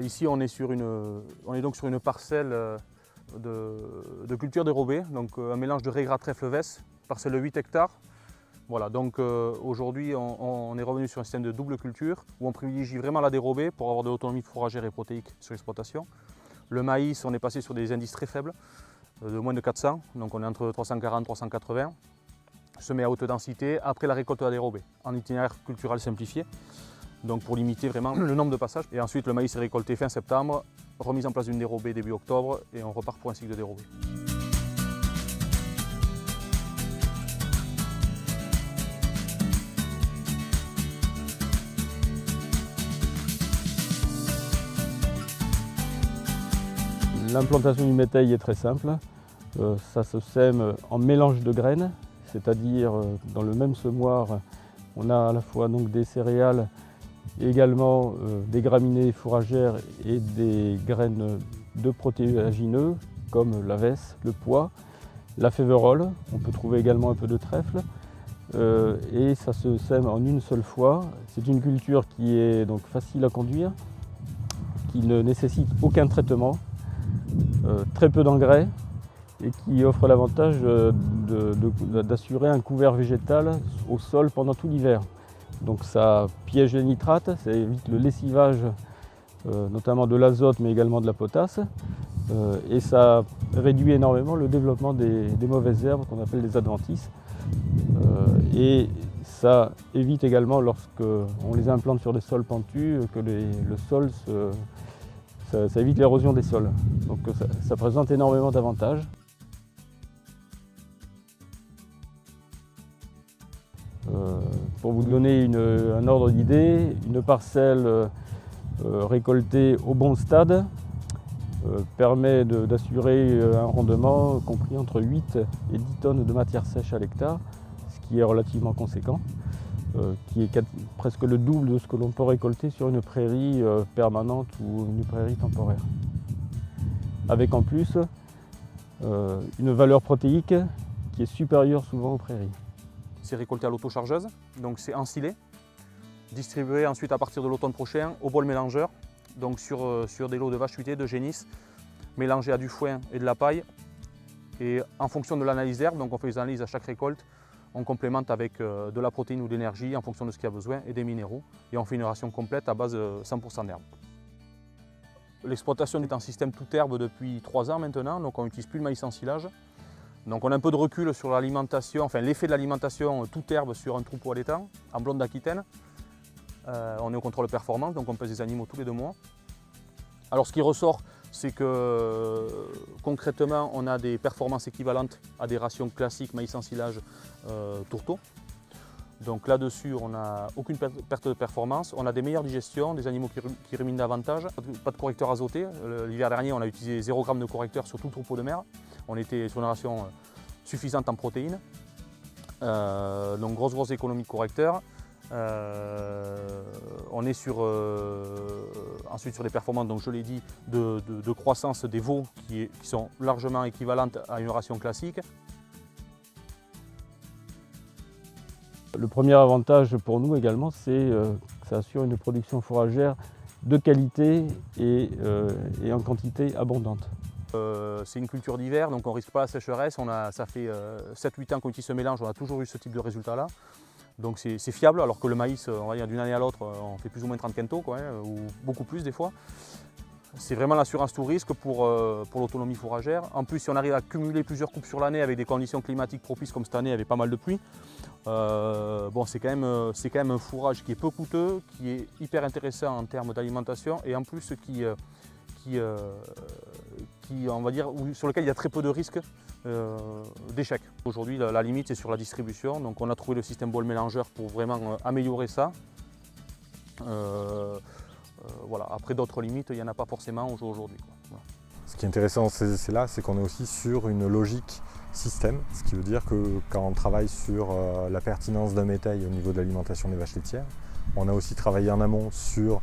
Ici, on est donc sur une parcelle de culture dérobée, donc un mélange de régras trèfle vesse, parcelle de 8 hectares. Voilà, donc aujourd'hui, on est revenu sur un système de double culture où on privilégie vraiment la dérobée pour avoir de l'autonomie fourragère et protéique sur l'exploitation. Le maïs, on est passé sur des indices très faibles, de moins de 400, donc on est entre 340 et 380. Semé à haute densité après la récolte de la dérobée, en itinéraire culturel simplifié, donc pour limiter vraiment le nombre de passages. Et ensuite, le maïs est récolté fin septembre, remise en place d'une dérobée début octobre, et on repart pour un cycle de dérobée. L'implantation du métail est très simple. Ça se sème en mélange de graines, c'est-à-dire dans le même semoir, on a à la fois donc des céréales et également des graminées fourragères et des graines de protéagineux comme la vesse, le pois, la féverole. On peut trouver également un peu de trèfle et ça se sème en une seule fois. C'est une culture qui est donc facile à conduire, qui ne nécessite aucun traitement. Très peu d'engrais et qui offre l'avantage d'assurer un couvert végétal au sol pendant tout l'hiver. Donc ça piège les nitrates, ça évite le lessivage notamment de l'azote mais également de la potasse et ça réduit énormément le développement des mauvaises herbes qu'on appelle les adventices et ça évite également lorsqu'on les implante sur des sols pentus que le sol ça évite l'érosion des sols, donc ça présente énormément d'avantages. Pour vous donner un ordre d'idée, une parcelle récoltée au bon stade permet d'assurer un rendement compris entre 8 et 10 tonnes de matière sèche à l'hectare, ce qui est relativement conséquent. Qui est presque le double de ce que l'on peut récolter sur une prairie permanente ou une prairie temporaire. Avec en plus une valeur protéique qui est supérieure souvent aux prairies. C'est récolté à l'autochargeuse, donc c'est ensilé, distribué ensuite à partir de l'automne prochain au bol mélangeur, donc sur des lots de vaches fuitées, de génisses, mélangés à du foin et de la paille. Et en fonction de l'analyse d'herbe, donc on fait des analyses à chaque récolte, on complémente avec de la protéine ou de l'énergie en fonction de ce qu'il y a besoin et des minéraux. Et on fait une ration complète à base de 100% d'herbe. L'exploitation est en système toute herbe depuis 3 ans maintenant, donc on n'utilise plus le maïs en silage. Donc on a un peu de recul sur l'alimentation, enfin l'effet de l'alimentation toute herbe sur un troupeau à l'étang, en blonde d'Aquitaine. On est au contrôle performance, donc on pèse les animaux tous les 2 mois. Alors ce qui ressort, c'est que concrètement, on a des performances équivalentes à des rations classiques maïs en silage tourteau. Donc là-dessus, on n'a aucune perte de performance. On a des meilleures digestions, des animaux qui ruminent davantage. Pas de correcteur azoté. L'hiver dernier, on a utilisé 0 g de correcteur sur tout le troupeau de mer. On était sur une ration suffisante en protéines. Donc grosse économie de correcteur. On est ensuite sur des performances, donc je l'ai dit, de croissance des veaux qui sont largement équivalentes à une ration classique. Le premier avantage pour nous également, c'est que ça assure une production fourragère de qualité et en quantité abondante. C'est une culture d'hiver, donc on ne risque pas la sécheresse. Ça fait 7-8 ans qu'on utilise ce mélange, on a toujours eu ce type de résultat-là. Donc c'est fiable, alors que le maïs, on va dire d'une année à l'autre, on fait plus ou moins 30 quintaux, ou beaucoup plus des fois. C'est vraiment l'assurance tout risque pour l'autonomie fourragère. En plus, si on arrive à cumuler plusieurs coupes sur l'année avec des conditions climatiques propices comme cette année avec pas mal de pluie, c'est quand même un fourrage qui est peu coûteux, qui est hyper intéressant en termes d'alimentation et en plus on va dire, sur lequel il y a très peu de risques d'échec. Aujourd'hui, la limite c'est sur la distribution, donc on a trouvé le système bol mélangeur pour vraiment améliorer ça. Voilà. Après d'autres limites, il n'y en a pas forcément aujourd'hui. Voilà. Ce qui est intéressant dans ces essais-là, c'est qu'on est aussi sur une logique système, ce qui veut dire que quand on travaille sur la pertinence d'un métail au niveau de l'alimentation des vaches laitières, on a aussi travaillé en amont sur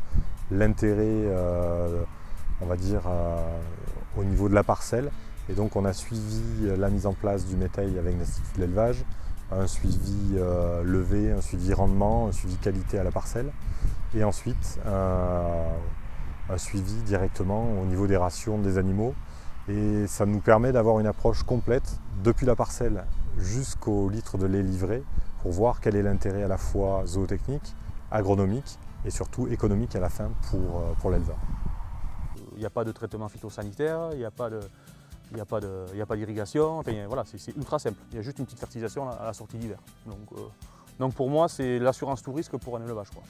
l'intérêt, on va dire, au niveau de la parcelle. Et donc on a suivi la mise en place du métail avec l'Institut de l'élevage, un suivi levée, un suivi rendement, un suivi qualité à la parcelle. Et ensuite, un suivi directement au niveau des rations des animaux. Et ça nous permet d'avoir une approche complète depuis la parcelle jusqu'au litre de lait livré pour voir quel est l'intérêt à la fois zootechnique, agronomique et surtout économique à la fin pour l'éleveur. Il n'y a pas de traitement phytosanitaire, il n'y a pas d'irrigation, enfin, voilà, c'est ultra simple. Il y a juste une petite fertilisation à la sortie d'hiver. Donc pour moi, c'est l'assurance tout risque pour un élevage, quoi.